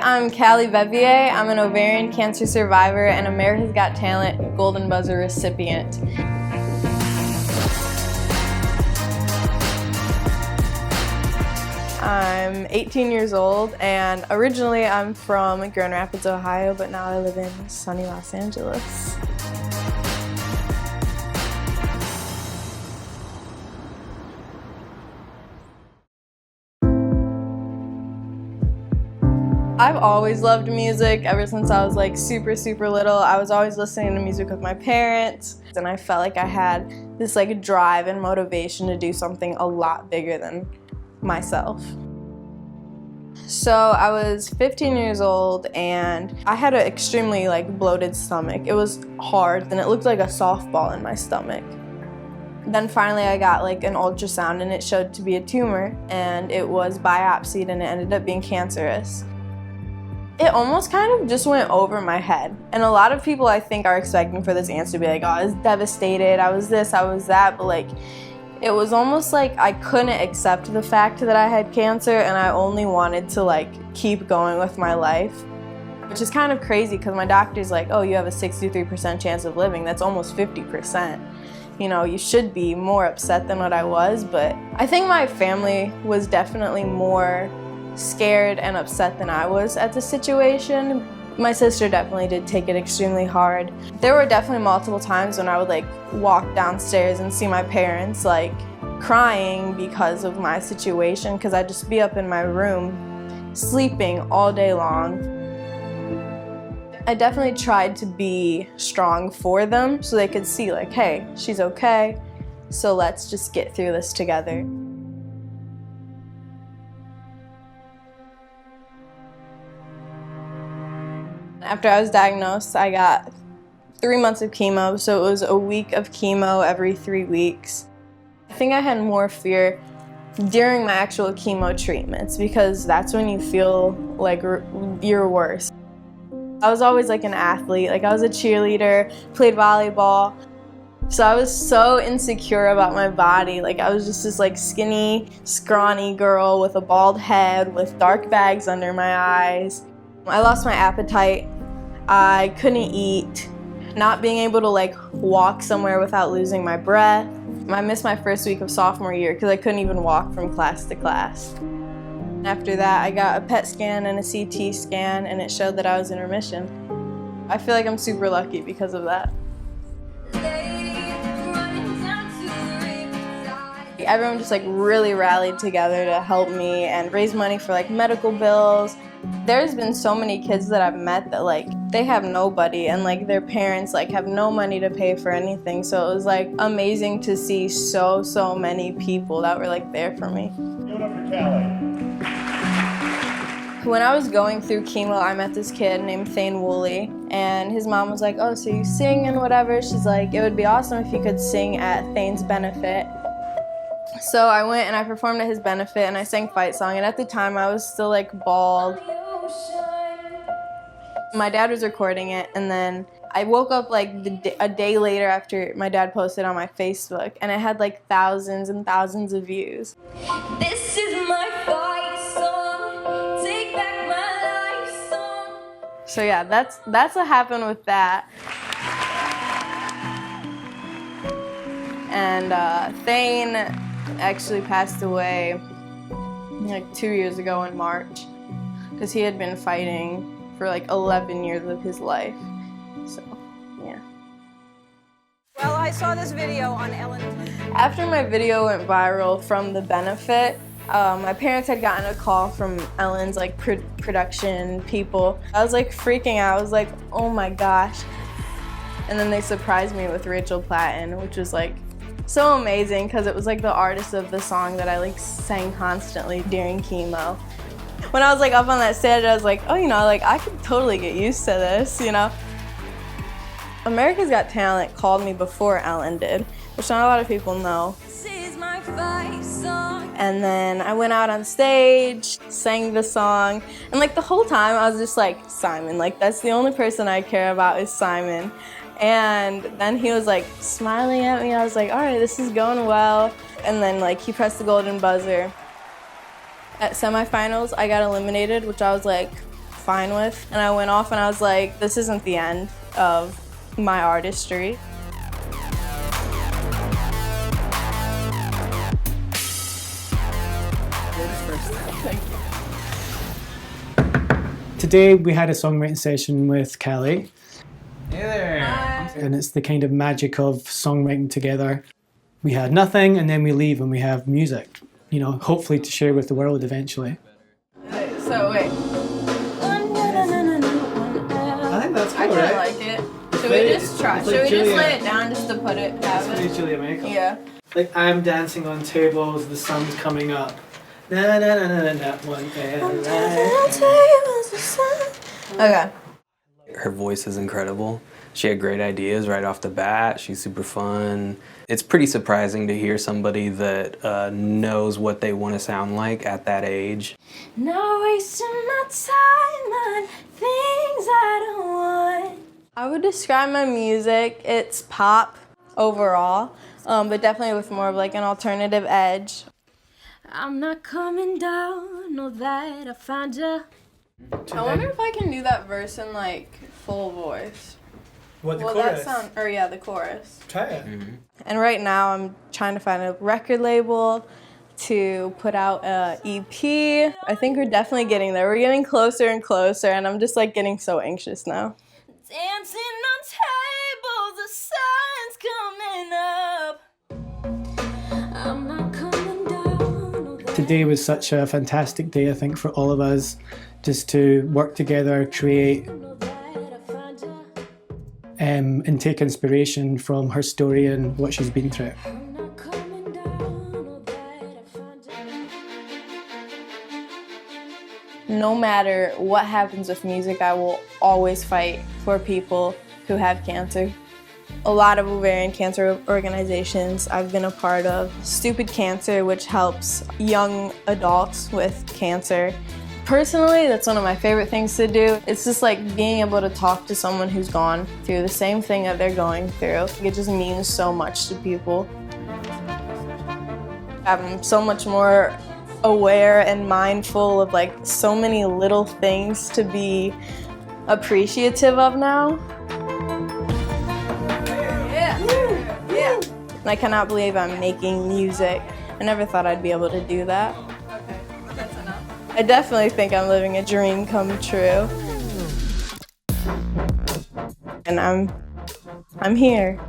I'm Caly Bevier. I'm an ovarian cancer survivor and America's Got Talent Golden Buzzer recipient. I'm 18 years old and originally I'm from Grand Rapids, Ohio, but now I live in sunny Los Angeles. I've always loved music ever since I was like super little. I was always listening to music with my parents and I felt like I had this like drive and motivation to do something a lot bigger than myself. So I was 15 years old and I had an extremely like bloated stomach. It was hard and it looked like a softball in my stomach. Then finally I got like an ultrasound and it showed to be a tumor and it was biopsied and it ended up being cancerous. It almost kind of just went over my head. And a lot of people I think are expecting for this answer to be like, oh, I was devastated, I was this, I was that, but like, it was almost like I couldn't accept the fact that I had cancer and I only wanted to like keep going with my life. Which is kind of crazy because my doctor's like, oh, you have a 63% chance of living, that's almost 50%. You know, you should be more upset than what I was, but I think my family was definitely more scared and upset than I was at the situation. My sister definitely did take it extremely hard. There were definitely multiple times when I would like walk downstairs and see my parents like crying because of my situation because I'd just be up in my room sleeping all day long. I definitely tried to be strong for them so they could see like, hey, she's okay, so let's just get through this together. After I was diagnosed, I got 3 months of chemo, so it was a week of chemo every 3 weeks. I think I had more fear during my actual chemo treatments because that's when you feel like you're worse. I was always like an athlete, like I was a cheerleader, played volleyball, so I was so insecure about my body. Like I was just this like skinny, scrawny girl with a bald head with dark bags under my eyes. I lost my appetite, I couldn't eat, not being able to like walk somewhere without losing my breath. I missed my first week of sophomore year because I couldn't even walk from class to class. After that, I got a PET scan and a CT scan and it showed that I was in remission. I feel like I'm super lucky because of that. Everyone just like really rallied together to help me and raise money for like medical bills. There's been so many kids that I've met that like they have nobody and like their parents like have no money to pay for anything, so it was like amazing to see so many people that were like there for me. Give it up for Caly. When I was going through chemo, I met this kid named Thane Woolley and his mom was like, oh, so you sing and whatever. She's like, it would be awesome if you could sing at Thane's benefit. So I went and I performed at his benefit and I sang Fight Song, and at the time I was still like bald. My dad was recording it and then I woke up like a day later after my dad posted on my Facebook and it had like thousands and thousands of views. This is my fight song, take back my life song. So yeah, that's what happened with that. And Thane actually passed away like 2 years ago in March because he had been fighting for like 11 years of his life, so yeah. Well, I saw this video on Ellen. After my video went viral from the benefit, my parents had gotten a call from Ellen's like production people. I was like freaking out, I was like, oh my gosh. And then they surprised me with Rachel Platten, which was like so amazing because it was like the artist of the song that I like sang constantly during chemo. When I was like up on that stage, I was like, oh, you know, like I could totally get used to this, you know. America's Got Talent called me before Ellen did, which not a lot of people know. This is my fight song. And then I went out on stage, sang the song, and like the whole time I was just like, Simon, like that's the only person I care about is Simon. And then he was like smiling at me. I was like, all right, this is going well. And then like he pressed the golden buzzer. At semifinals, I got eliminated, which I was like, fine with. And I went off and I was like, this isn't the end of my artistry. Today we had a songwriting session with Caly. Hey there. Hi. And it's the kind of magic of songwriting together. We had nothing and then we leave and we have music, you know, hopefully to share with the world eventually. So wait. I think that's cool, I kind of right? like it. Should we just try? Should we just lay it down just to put it, have it? Julia Michael. Yeah. Like I'm dancing on tables, the sun's coming up. Na na na na na, one day. Okay. Her voice is incredible. She had great ideas right off the bat. She's super fun. It's pretty surprising to hear somebody that knows what they want to sound like at that age. No wasting my time on things I don't want. I would describe my music, it's pop overall, but definitely with more of like an alternative edge. I'm not coming down, know that I found you. I wonder if I can do that verse in like full voice. What, the Well, chorus? that sound, or yeah, the chorus. Try it. And right now I'm trying to find a record label to put out a EP. I think we're definitely getting there. We're getting closer and closer, and I'm just like getting so anxious now. Dancing on tables, the sun's coming up. I'm not coming down, know that Today was such a fantastic day, I think, for all of us, just to work together, create, I found you. and take inspiration from her story and what she's been through. I'm not coming down, know that I found you. No matter what happens with music, I will always fight for people who have cancer. A lot of ovarian cancer organizations I've been a part of. Stupid Cancer, which helps young adults with cancer. Personally, that's one of my favorite things to do. It's just like being able to talk to someone who's gone through the same thing that they're going through. It just means so much to people. I'm so much more aware and mindful of like so many little things to be appreciative of now. Yeah. And I cannot believe I'm making music. I never thought I'd be able to do that. Okay, that's enough. I definitely think I'm living a dream come true. And I'm here.